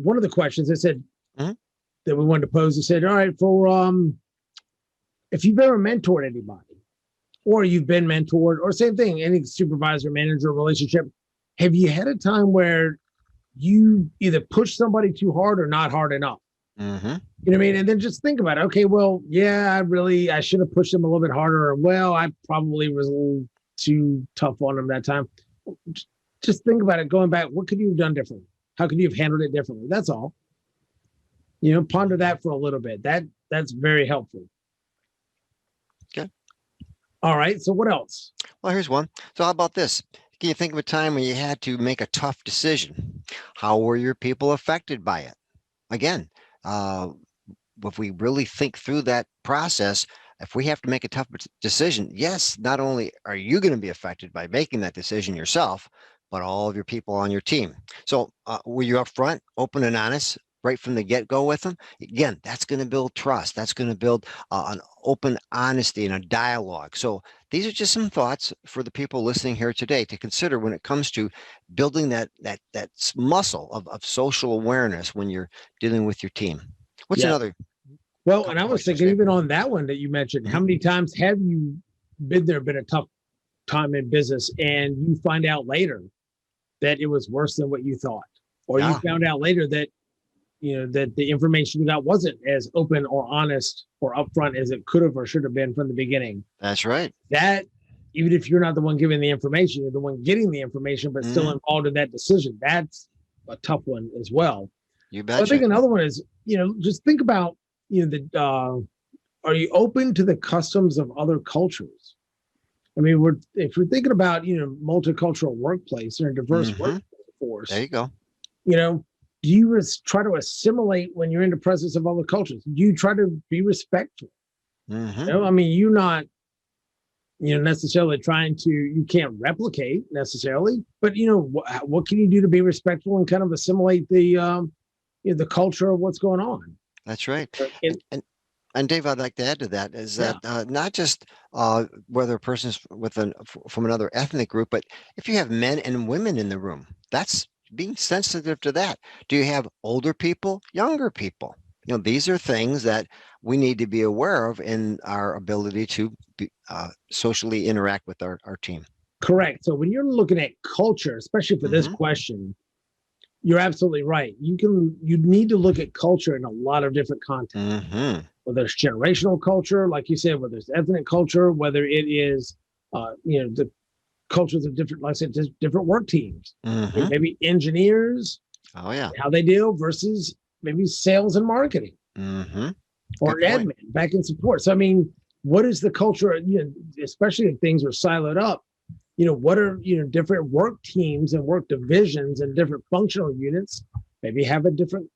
one of the questions I said Mhm. that we wanted to pose, I said, all right, if you've ever mentored anybody or you've been mentored or same thing, any supervisor, manager relationship, have you had a time where you either push somebody too hard or not hard enough? Mhm. You know what I mean? And then just think about it. Okay, well, yeah, I should have pushed them a little bit harder. Or, well, I probably was a little too tough on them that time. Just think about it. Going back, what could you have done differently? How could you have handled it differently? That's all. Ponder that for a little bit. That's very helpful. Okay. All right. So what else? Well, here's one. So how about this? Can you think of a time when you had to make a tough decision? How were your people affected by it? Again, uh, if we really think through that process, if we have to make a tough decision, yes, not only are you going to be affected by making that decision yourself, but all of your people on your team. So were you upfront, open and honest right from the get-go with them? Again, that's going to build trust. That's going to build an open honesty and a dialogue. So these are just some thoughts for the people listening here today to consider when it comes to building that muscle of social awareness when you're dealing with your team. What's Yeah. another? Well, and I was thinking even on that one that you mentioned, how many times have you been a tough time in business and you find out later that it was worse than what you thought, or you found out later that that the information you got wasn't as open or honest or upfront as it could have or should have been from the beginning. That's right. That even if you're not the one giving the information, you're the one getting the information, but still involved in that decision. That's a tough one as well. You betcha. I think another one is, just think about, are you open to the customs of other cultures? I mean, if we're thinking about, multicultural workplace or a diverse workforce. There you go. Do you try to assimilate when you're in the presence of other cultures? Do you try to be respectful? I mean, you're not, necessarily you can't replicate necessarily, but what can you do to be respectful and kind of assimilate the culture of what's going on? That's right. And Dave, I'd like to add to that is that not just whether a person's from another ethnic group, but if you have men and women in the room, that's being sensitive to that. Do you have older people, younger people? These are things that we need to be aware of in our ability to socially interact with our team. Correct. So when you're looking at culture, especially for this question, you're absolutely right. You need to look at culture in a lot of different contexts. Whether it's generational culture, like you said, whether it's ethnic culture, whether it is, the cultures of different, like I said, just different work teams. Maybe engineers, how they deal versus maybe sales and marketing, or admin, back in support. So I mean, what is the culture? Especially if things are siloed up. What are different work teams and work divisions and different functional units maybe have a different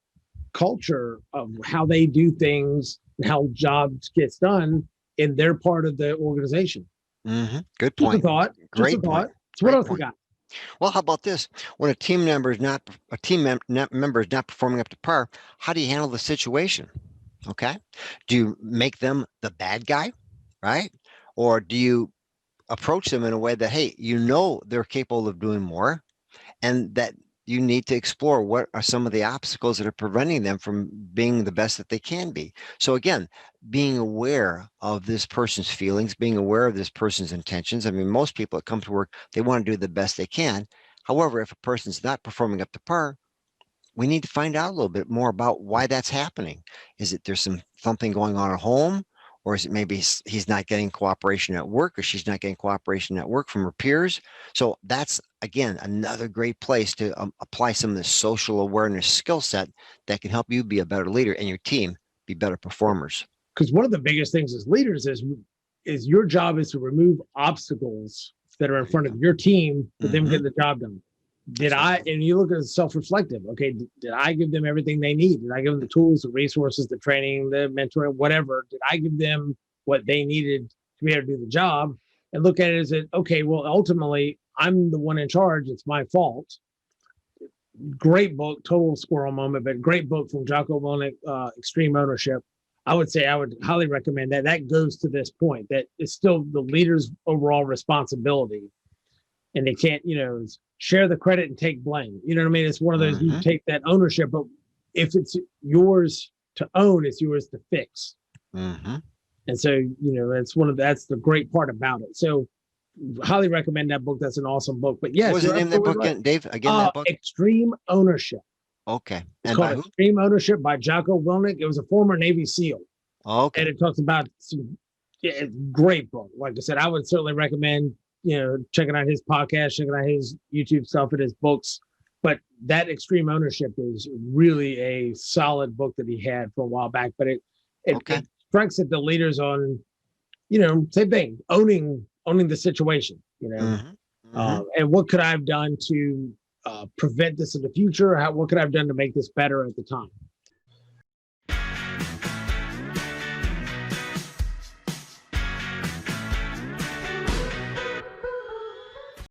culture of how they do things and how jobs gets done in their part of the organization. Good point. Just a thought. Great point. So what else we got? Well, how about this? When a team member is not performing up to par, how do you handle the situation? Okay. Do you make them the bad guy, right? Or do you approach them in a way that, hey, they're capable of doing more, and that you need to explore what are some of the obstacles that are preventing them from being the best that they can be. So again, being aware of this person's feelings, being aware of this person's intentions. I mean, most people that come to work, they want to do the best they can. However, if a person's not performing up to par, we need to find out a little bit more about why that's happening. Is it there's something going on at home? Or is it maybe he's not getting cooperation at work, or she's not getting cooperation at work from her peers? So that's, again, another great place to apply some of the social awareness skill set that can help you be a better leader and your team be better performers. Because one of the biggest things as leaders is your job is to remove obstacles that are in front of your team for them getting the job done. And you look at it self-reflective. Okay, did I give them everything they need? Did I give them the tools, the resources, the training, the mentoring, whatever? Did I give them what they needed to be able to do the job? And look at it as okay, well, ultimately, I'm the one in charge. It's my fault. Great book, total squirrel moment, but great book from Jocko Willink, Extreme Ownership. I would say I would highly recommend that. That goes to this point, that it's still the leader's overall responsibility. And they can't, share the credit and take blame. You know what I mean? It's one of those, you take that ownership, but if it's yours to own, it's yours to fix. Mm-hmm. And so, that's the great part about it. So highly recommend that book. That's an awesome book. But yes, What was the name of that book again, Dave? Again, that book? Extreme Ownership. Okay. It's called Extreme Ownership by Jocko Willink. It was a former Navy SEAL. Okay. And it talks about great book. Like I said, I would certainly recommend, checking out his podcast, checking out his YouTube stuff and his books. But that Extreme Ownership is really a solid book that he had for a while back. But it strikes at the leaders on, same thing, owning the situation, and what could I have done to prevent this in the future? What could I have done to make this better at the time?